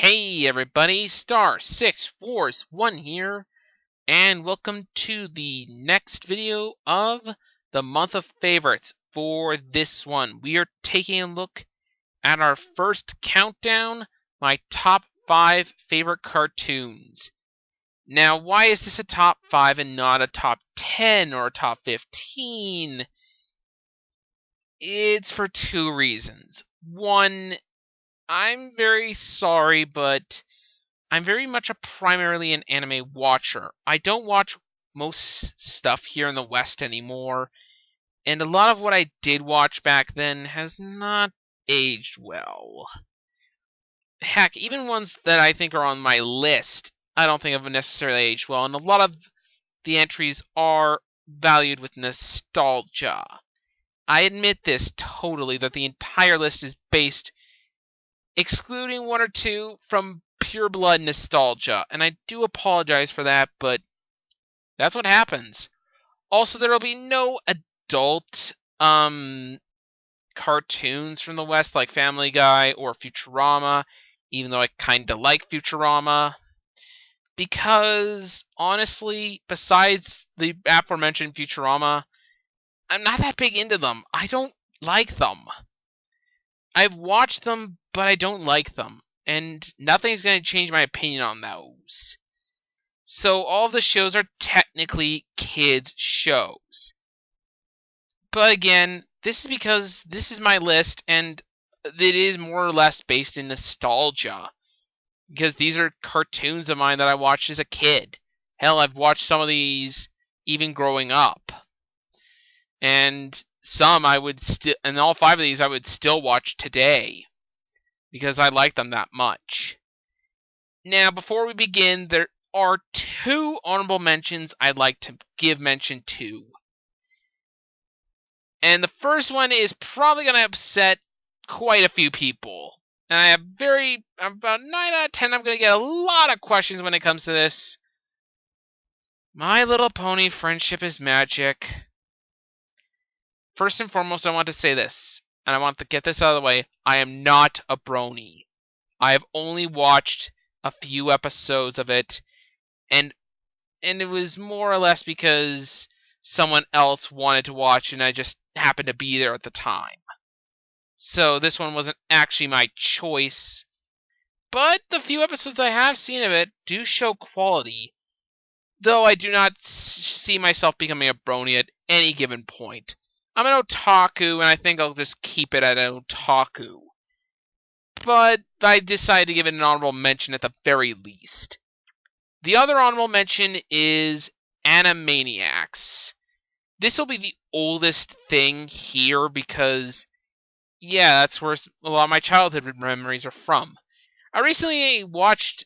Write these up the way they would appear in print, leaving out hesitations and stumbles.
Hey everybody, Star641 here, and welcome to the next video of the month of favorites. For this one, we are taking a look at our first countdown, my top 5 favorite cartoons. Now, why is this a top 5 and not a top 10 or a top 15? It's for two reasons. One, I'm very sorry, but I'm very much primarily an anime watcher. I don't watch most stuff here in the West anymore, and a lot of what I did watch back then has not aged well. Heck, even ones that I think are on my list, I don't think have necessarily aged well, and a lot of the entries are valued with nostalgia. I admit this totally, that the entire list is based, excluding one or two, from pure blood nostalgia, and I do apologize for that, but that's what happens. Also, there will be no adult cartoons from the West like Family Guy or Futurama, even though I kinda like Futurama, because honestly, besides the aforementioned Futurama, I'm not that big into them. I don't like them. I've watched them, but I don't like them, and nothing's going to change my opinion on those. So all of the shows are technically kids' shows. But again, this is because this is my list, and it is more or less based in nostalgia. Because these are cartoons of mine that I watched as a kid. Hell, I've watched some of these even growing up. And some I would still, and all 5 of these I would still watch today, because I like them that much. Now, before we begin, there are 2 honorable mentions I'd like to give mention to. And the first one is probably going to upset quite a few people. And I have about 9 out of 10, I'm going to get a lot of questions when it comes to this. My Little Pony: Friendship is Magic. First and foremost, I want to say this, and I want to get this out of the way. I am not a brony. I have only watched a few episodes of it, and it was more or less because someone else wanted to watch, and I just happened to be there at the time. So this one wasn't actually my choice, but the few episodes I have seen of it do show quality, though I do not see myself becoming a brony at any given point. I'm an otaku, and I think I'll just keep it at an otaku. But I decided to give it an honorable mention at the very least. The other honorable mention is Animaniacs. This will be the oldest thing here because, yeah, that's where a lot of my childhood memories are from. I recently watched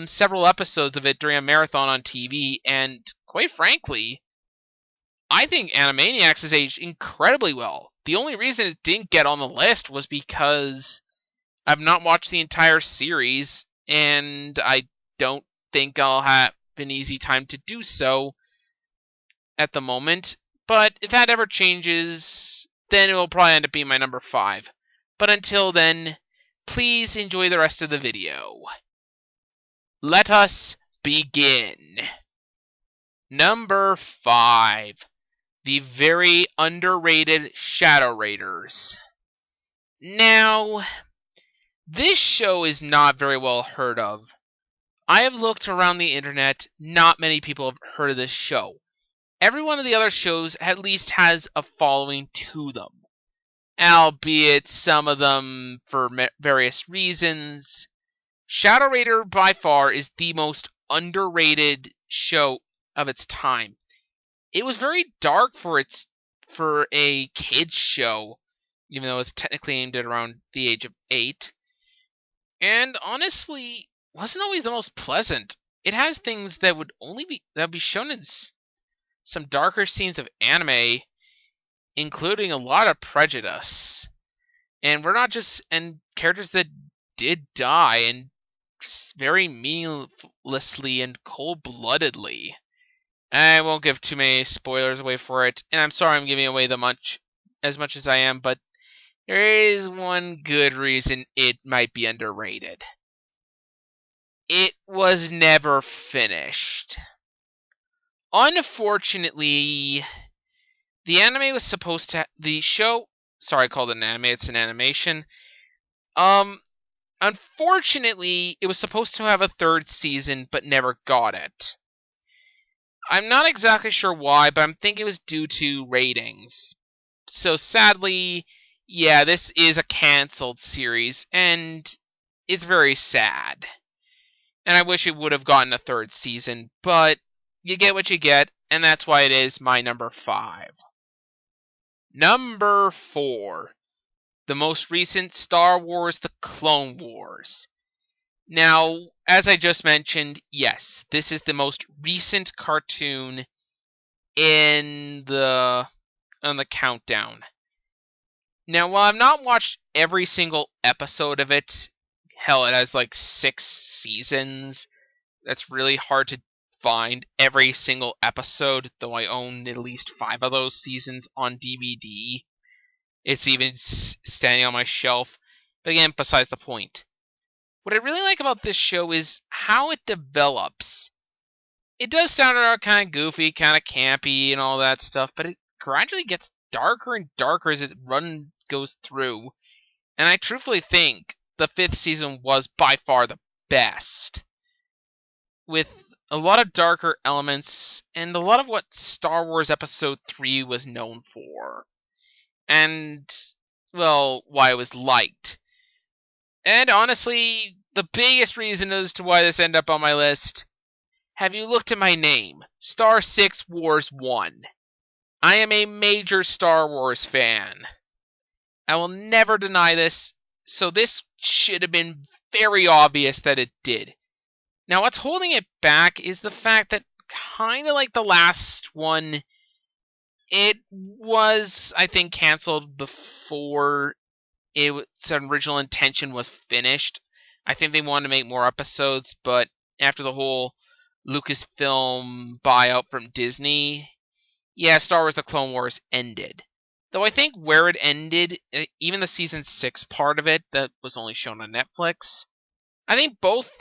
several episodes of it during a marathon on TV, and quite frankly, I think Animaniacs has aged incredibly well. The only reason it didn't get on the list was because I've not watched the entire series, and I don't think I'll have an easy time to do so at the moment. But if that ever changes, then it will probably end up being my number 5. But until then, please enjoy the rest of the video. Let us begin. Number 5. The very underrated Shadow Raiders. Now, this show is not very well heard of. I have looked around the internet, not many people have heard of this show. Every one of the other shows at least has a following to them, albeit some of them for various reasons. Shadow Raider by far is the most underrated show of its time. It was very dark for a kids show, even though it's technically aimed at around the age of 8. And honestly, wasn't always the most pleasant. It has things that would be shown in some darker scenes of anime, including a lot of prejudice. And characters that did die, and very meaninglessly and cold-bloodedly. I won't give too many spoilers away for it, and I'm sorry I'm giving away as much as I am, but there is one good reason it might be underrated. it was never finished. Unfortunately, the anime was supposed to... The show... Sorry, I called it an anime. It's an animation. Unfortunately, it was supposed to have a third season, but never got it. I'm not exactly sure why, but I'm thinking it was due to ratings. So sadly, yeah, this is a cancelled series, and it's very sad. And I wish it would have gotten a third season, but you get what you get, and that's why it is my number 5. Number 4. The most recent Star Wars The Clone Wars. Now, as I just mentioned, yes, this is the most recent cartoon on the countdown. Now, while I've not watched every single episode of it, hell, it has like 6 seasons. That's really hard to find every single episode, though I own at least 5 of those seasons on DVD. It's even standing on my shelf. But again, besides the point. What I really like about this show is how it develops. It does start out kind of goofy, kind of campy, and all that stuff, but it gradually gets darker and darker as it goes through. And I truthfully think the 5th season was by far the best. With a lot of darker elements, and a lot of what Star Wars Episode 3 was known for. And, well, why it was liked. And honestly, the biggest reason as to why this ended up on my list, have you looked at my name? Star 6 Wars 1. I am a major Star Wars fan. I will never deny this, so this should have been very obvious that it did. Now, what's holding it back is the fact that, kind of like the last one, it was, I think, cancelled before its original intention was finished. I think they wanted to make more episodes, but after the whole Lucasfilm buyout from Disney, yeah, Star Wars The Clone Wars ended. Though I think where it ended, even the Season 6 part of it that was only shown on Netflix, I think both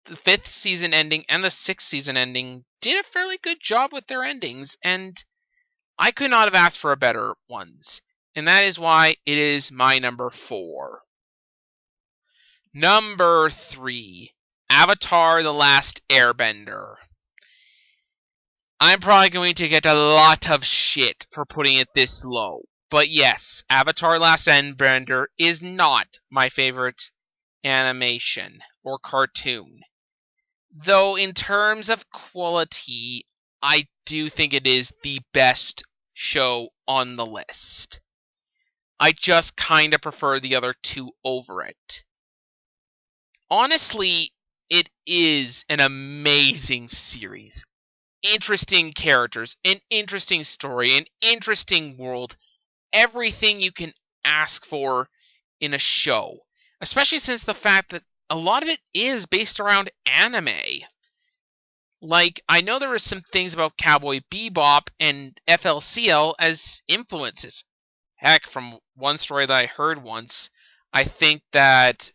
the 5th season ending and the 6th season ending did a fairly good job with their endings, and I could not have asked for a better ones. And that is why it is my number 4. Number 3. Avatar The Last Airbender. I'm probably going to get a lot of shit for putting it this low. But yes, Avatar Last Airbender is not my favorite animation or cartoon. Though in terms of quality, I do think it is the best show on the list. I just kind of prefer the other 2 over it. Honestly, it is an amazing series. Interesting characters, an interesting story, an interesting world. Everything you can ask for in a show. Especially since the fact that a lot of it is based around anime. Like, I know there were some things about Cowboy Bebop and FLCL as influences. Heck, from one story that I heard once, I think that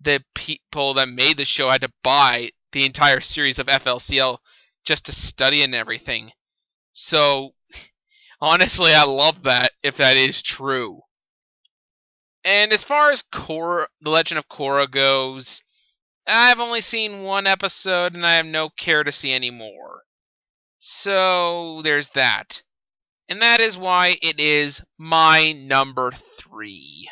the people that made the show had to buy the entire series of FLCL just to study and everything. So, honestly, I love that, if that is true. And as far as The Legend of Korra goes, I've only seen 1 episode, and I have no care to see any more. So, there's that. And that is why it is my number 3.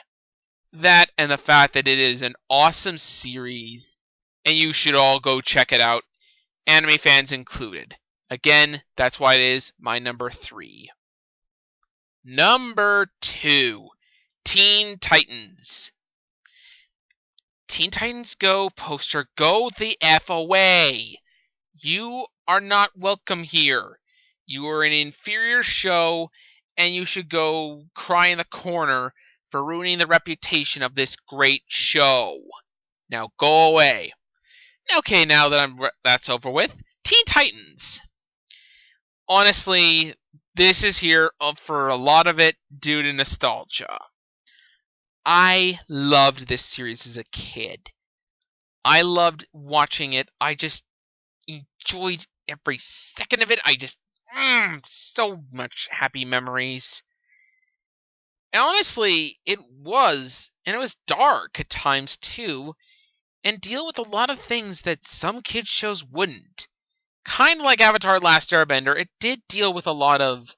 That and the fact that it is an awesome series, and you should all go check it out, anime fans included. Again, that's why it is my number 3. Number 2. Teen Titans. Teen Titans Go poster, go the F away! You are not welcome here. You are an inferior show, and you should go cry in the corner for ruining the reputation of this great show. Now go away. Okay, now that that's over with, Teen Titans. Honestly, this is here for a lot of it due to nostalgia. I loved this series as a kid. I loved watching it. I just enjoyed every second of it. I just, so much happy memories. And honestly, it was dark at times too, and deal with a lot of things that some kids shows wouldn't. Kind of like Avatar: Last Airbender, it did deal with a lot of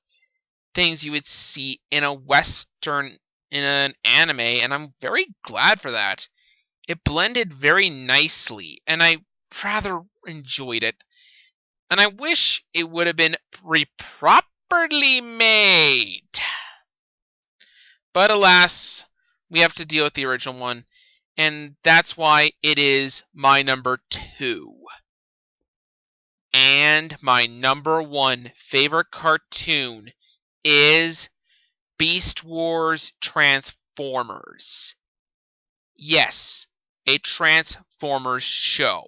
things you would see in a Western, in an anime, and I'm very glad for that. It blended very nicely, and I rather enjoyed it. And I wish it would have been properly made. But alas, we have to deal with the original one, and that's why it is my number 2. And my number 1 favorite cartoon is Beast Wars Transformers. Yes, a Transformers show.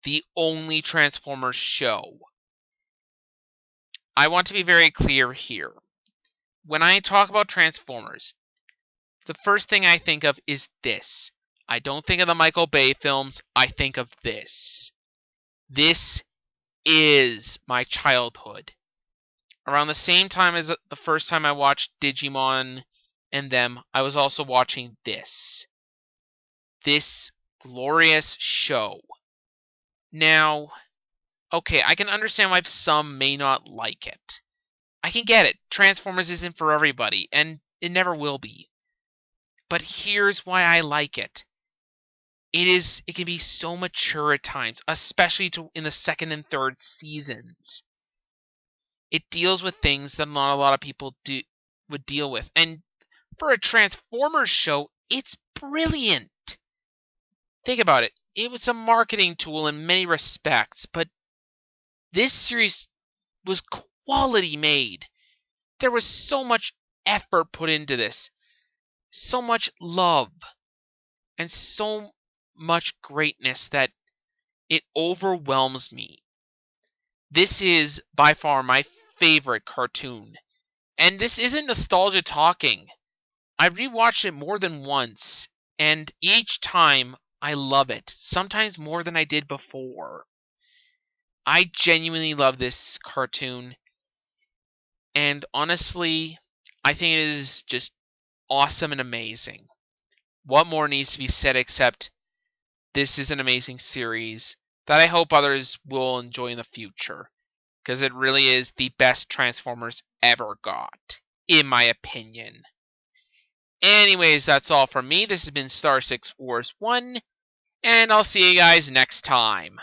The only Transformers show. I want to be very clear here. When I talk about Transformers, the first thing I think of is this. I don't think of the Michael Bay films, I think of this. This is my childhood. Around the same time as the first time I watched Digimon and them, I was also watching this. This glorious show. Now, okay, I can understand why some may not like it. I can get it. Transformers isn't for everybody, and it never will be. But here's why I like it. It can be so mature at times, especially in the second and third seasons. It deals with things that not a lot of people would deal with. And for a Transformers show, it's brilliant. Think about it. It was a marketing tool in many respects, but this series was quality made. There was so much effort put into this. So much love. And so much greatness that it overwhelms me. This is by far my favorite cartoon. And this isn't nostalgia talking. I rewatched it more than once, and each time I love it, sometimes more than I did before. I genuinely love this cartoon, and honestly, I think it is just awesome and amazing. What more needs to be said except this is an amazing series that I hope others will enjoy in the future, because it really is the best Transformers ever got, in my opinion. Anyways, that's all from me. This has been Star 6 Wars 1, and I'll see you guys next time.